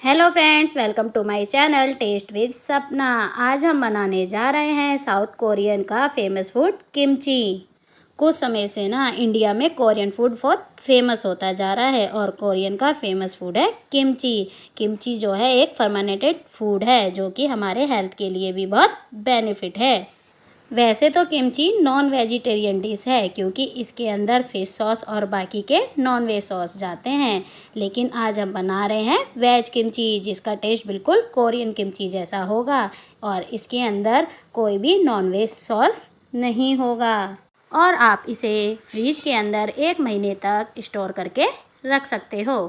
Hello friends, welcome to my channel taste with Sapna. आज हम बनाने जा रहे हैं साउथ कोरियन का फेमस फूड किमची। कुछ समय से ना इंडिया में कोरियन फूड बहुत फेमस होता जा रहा है और कोरियन का फेमस फूड है किमची। किमची जो है एक फर्मेंटेड फूड है जो कि हमारे हेल्थ के लिए भी बहुत बेनिफिट है। वैसे तो किमची नॉन वेजिटेरियन डिश है क्योंकि इसके अंदर फिश सॉस और बाकी के नॉन वेज सॉस जाते हैं, लेकिन आज हम बना रहे हैं वेज किमची जिसका टेस्ट बिल्कुल कोरियन किमची जैसा होगा और इसके अंदर कोई भी नॉन वेज सॉस नहीं होगा और आप इसे फ्रिज के अंदर 1 महीने तक स्टोर करके रख सकते हो।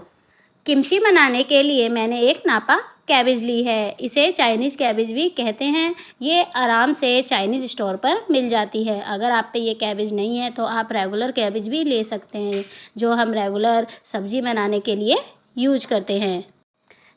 किमची बनाने के लिए मैंने एक नापा कैबेज ली है। इसे चाइनीज़ कैबेज भी कहते हैं। ये आराम से चाइनीज़ स्टोर पर मिल जाती है। अगर आप पे ये कैबेज नहीं है तो आप रेगुलर कैबेज भी ले सकते हैं जो हम रेगुलर सब्जी बनाने के लिए यूज करते हैं।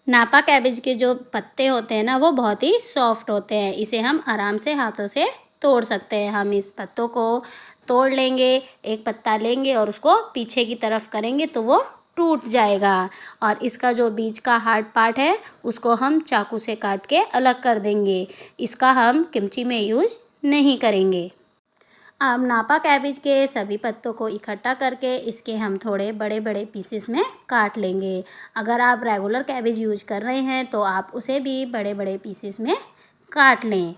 नापा कैबेज के जो पत्ते होते हैं ना वो बहुत ही सॉफ्ट होते हैं। इसे हम आराम से हाथों से तोड़ सकते हैं। हम इस पत्तों को तोड़ लेंगे, एक पत्ता लेंगे और उसको पीछे की तरफ करेंगे तो वो टूट जाएगा और इसका जो बीच का हार्ड पार्ट है उसको हम चाकू से काट के अलग कर देंगे। इसका हम किमची में यूज नहीं करेंगे। अब नापा कैबेज के सभी पत्तों को इकट्ठा करके इसके हम थोड़े बड़े बड़े पीसेस में काट लेंगे। अगर आप रेगुलर कैबेज यूज कर रहे हैं तो आप उसे भी बड़े बड़े पीसेस में काट लें।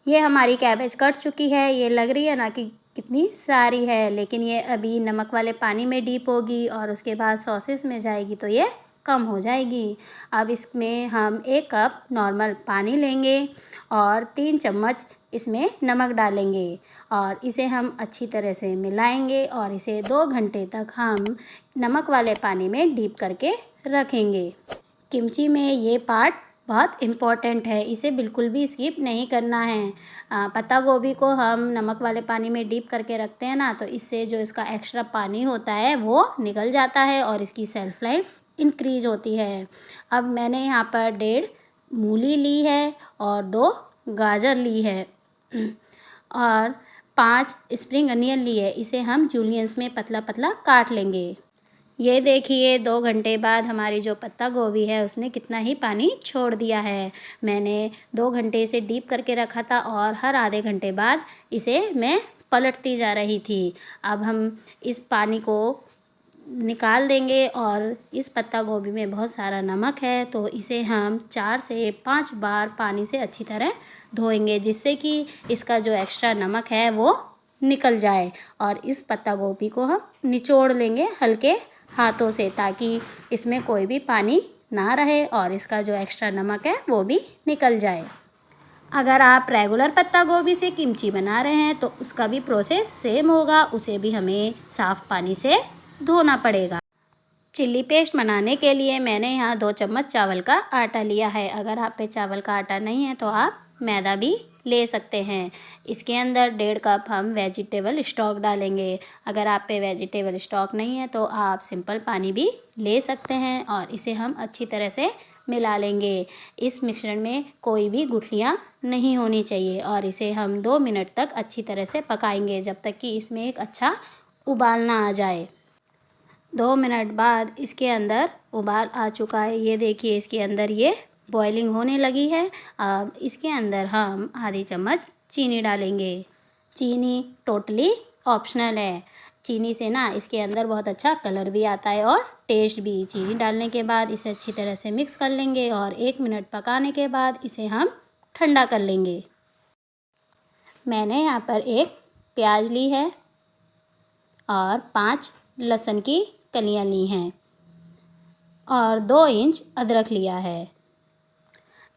ये हमारी कैबेज कट चुकी है। ये लग रही है ना कि कितनी सारी है, लेकिन ये अभी नमक वाले पानी में डीप होगी और उसके बाद सॉसेस में जाएगी तो ये कम हो जाएगी। अब इसमें हम 1 कप नॉर्मल पानी लेंगे और 3 चम्मच इसमें नमक डालेंगे और इसे हम अच्छी तरह से मिलाएंगे और इसे 2 घंटे तक हम नमक वाले पानी में डीप करके रखेंगे। किमची में ये पार्ट बहुत इम्पॉर्टेंट है, इसे बिल्कुल भी स्किप नहीं करना है। पत्ता गोभी को हम नमक वाले पानी में डीप करके रखते हैं ना, तो इससे जो इसका एक्स्ट्रा पानी होता है वो निकल जाता है और इसकी सेल्फ लाइफ इंक्रीज होती है। अब मैंने यहाँ पर 1.5 मूली ली है और 2 गाजर ली है और 5 स्प्रिंग अनियन ली है। इसे हम जूलियंस में पतला पतला काट लेंगे। ये देखिए 2 घंटे बाद हमारी जो पत्ता गोभी है उसने कितना ही पानी छोड़ दिया है। मैंने 2 घंटे इसे डीप करके रखा था और हर आधे घंटे बाद इसे मैं पलटती जा रही थी। अब हम इस पानी को निकाल देंगे और इस पत्ता गोभी में बहुत सारा नमक है तो इसे हम 4 से 5 बार पानी से अच्छी तरह धोएंगे जिससे कि इसका जो एक्स्ट्रा नमक है वो निकल जाए और इस पत्ता गोभी को हम निचोड़ लेंगे हल्के हाथों से ताकि इसमें कोई भी पानी ना रहे और इसका जो एक्स्ट्रा नमक है वो भी निकल जाए। अगर आप रेगुलर पत्ता गोभी से किमची बना रहे हैं तो उसका भी प्रोसेस सेम होगा, उसे भी हमें साफ़ पानी से धोना पड़ेगा। चिल्ली पेस्ट बनाने के लिए मैंने यहाँ 2 चम्मच चावल का आटा लिया है। अगर आप पे चावल का आटा नहीं है तो आप मैदा भी ले सकते हैं। इसके अंदर 1.5 कप हम वेजिटेबल स्टॉक डालेंगे। अगर आप पे वेजिटेबल स्टॉक नहीं है तो आप सिंपल पानी भी ले सकते हैं और इसे हम अच्छी तरह से मिला लेंगे। इस मिश्रण में कोई भी गुठलियाँ नहीं होनी चाहिए और इसे हम 2 मिनट तक अच्छी तरह से पकाएंगे जब तक कि इसमें एक अच्छा उबाल ना आ जाए। 2 मिनट बाद इसके अंदर उबाल आ चुका है। ये देखिए इसके अंदर ये बॉइलिंग होने लगी है। अब इसके अंदर हम आधी चम्मच चीनी डालेंगे। चीनी टोटली ऑप्शनल है। चीनी से ना इसके अंदर बहुत अच्छा कलर भी आता है और टेस्ट भी। चीनी डालने के बाद इसे अच्छी तरह से मिक्स कर लेंगे और 1 मिनट पकाने के बाद इसे हम ठंडा कर लेंगे। मैंने यहाँ पर 1 प्याज ली है और 5 लहसुन की कलियाँ ली हैं और 2 इंच अदरक लिया है।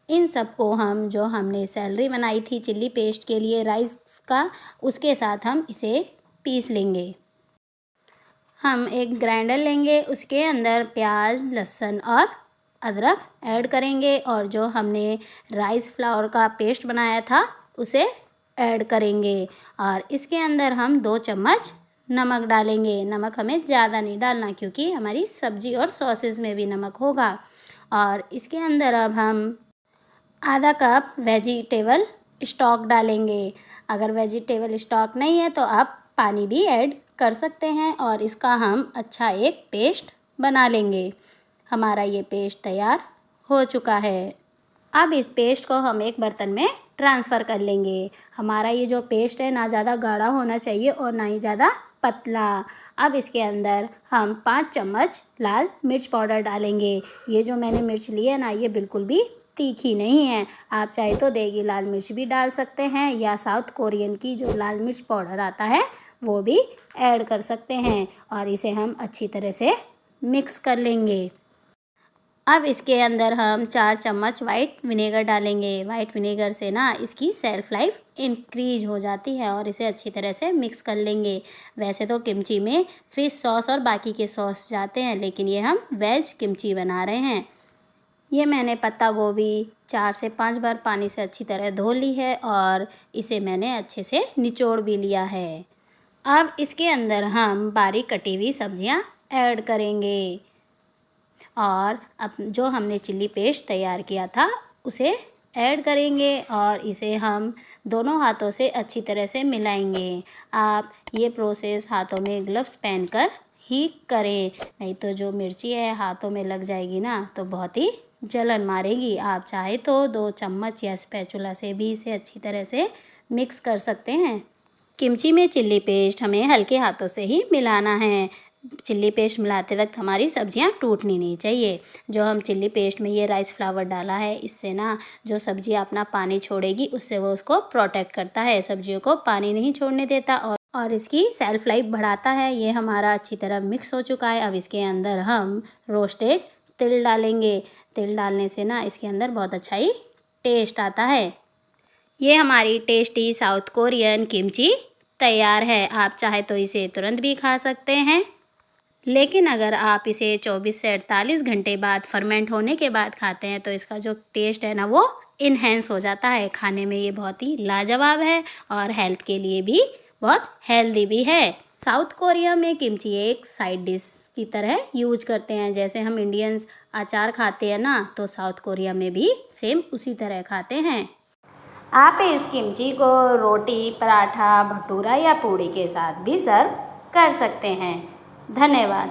इन सबको हम जो हमने सैलरी बनाई थी चिल्ली पेस्ट के लिए राइस का, उसके साथ हम इसे पीस लेंगे। हम एक ग्राइंडर लेंगे, उसके अंदर प्याज, लहसुन और अदरक ऐड करेंगे और जो हमने राइस फ्लावर का पेस्ट बनाया था उसे ऐड करेंगे और इसके अंदर हम 2 चम्मच नमक डालेंगे। नमक हमें ज़्यादा नहीं डालना क्योंकि हमारी सब्जी और सॉसेस में भी नमक होगा। और इसके अंदर अब हम आधा कप वेजिटेबल स्टॉक डालेंगे। अगर वेजिटेबल स्टॉक नहीं है तो आप पानी भी ऐड कर सकते हैं और इसका हम अच्छा एक पेस्ट बना लेंगे। हमारा ये पेस्ट तैयार हो चुका है। अब इस पेस्ट को हम एक बर्तन में ट्रांसफ़र कर लेंगे। हमारा ये जो पेस्ट है ना ज़्यादा गाढ़ा होना चाहिए और ना ही ज़्यादा पतला। अब इसके अंदर हम 5 चम्मच लाल मिर्च पाउडर डालेंगे। ये जो मैंने मिर्च ली है ना, ये बिल्कुल भी तीखी नहीं है। आप चाहे तो देगी लाल मिर्च भी डाल सकते हैं या साउथ कोरियन की जो लाल मिर्च पाउडर आता है वो भी ऐड कर सकते हैं। और इसे हम अच्छी तरह से मिक्स कर लेंगे। अब इसके अंदर हम 4 चम्मच वाइट विनेगर डालेंगे। वाइट विनेगर से ना इसकी सेल्फ लाइफ इंक्रीज हो जाती है और इसे अच्छी तरह से मिक्स कर लेंगे। वैसे तो किमची में फिश सॉस और बाकी के सॉस जाते हैं, लेकिन ये हम वेज किमची बना रहे हैं। ये मैंने पत्ता गोभी 4 से 5 बार पानी से अच्छी तरह धो ली है और इसे मैंने अच्छे से निचोड़ भी लिया है। अब इसके अंदर हम बारीक कटी हुई सब्जियां ऐड करेंगे और अब जो हमने चिल्ली पेस्ट तैयार किया था उसे ऐड करेंगे और इसे हम दोनों हाथों से अच्छी तरह से मिलाएंगे। आप ये प्रोसेस हाथों में ग्लव्स पहनकर ही करें, नहीं तो जो मिर्ची है हाथों में लग जाएगी ना तो बहुत ही जलन मारेगी। आप चाहे तो 2 चम्मच या स्पैचुला से भी इसे अच्छी तरह से मिक्स कर सकते हैं। किमची में चिल्ली पेस्ट हमें हल्के हाथों से ही मिलाना है। चिल्ली पेस्ट मिलाते वक्त हमारी सब्जियां टूटनी नहीं चाहिए। जो हम चिल्ली पेस्ट में ये राइस फ्लावर डाला है, इससे ना जो सब्जी अपना पानी छोड़ेगी उससे वो उसको प्रोटेक्ट करता है, सब्जियों को पानी नहीं छोड़ने देता और इसकी सेल्फ लाइफ बढ़ाता है। ये हमारा अच्छी तरह मिक्स हो चुका है। अब इसके अंदर हम रोस्टेड तिल डालेंगे। तिल डालने से ना इसके अंदर बहुत अच्छा ही टेस्ट आता है। ये हमारी टेस्टी साउथ कोरियन किमची तैयार है। आप चाहे तो इसे तुरंत भी खा सकते हैं, लेकिन अगर आप इसे 24 से 48 घंटे बाद फर्मेंट होने के बाद खाते हैं तो इसका जो टेस्ट है ना वो इन्हेंस हो जाता है। खाने में ये बहुत ही लाजवाब है और हेल्थ के लिए भी बहुत हेल्दी भी है। साउथ कोरिया में किमची एक साइड डिश की तरह यूज करते हैं। जैसे हम इंडियंस अचार खाते हैं ना, तो साउथ कोरिया में भी सेम उसी तरह खाते हैं। आप इस किमची को रोटी, पराठा, भटूरा या पूड़ी के साथ भी सर्व कर सकते हैं। धन्यवाद।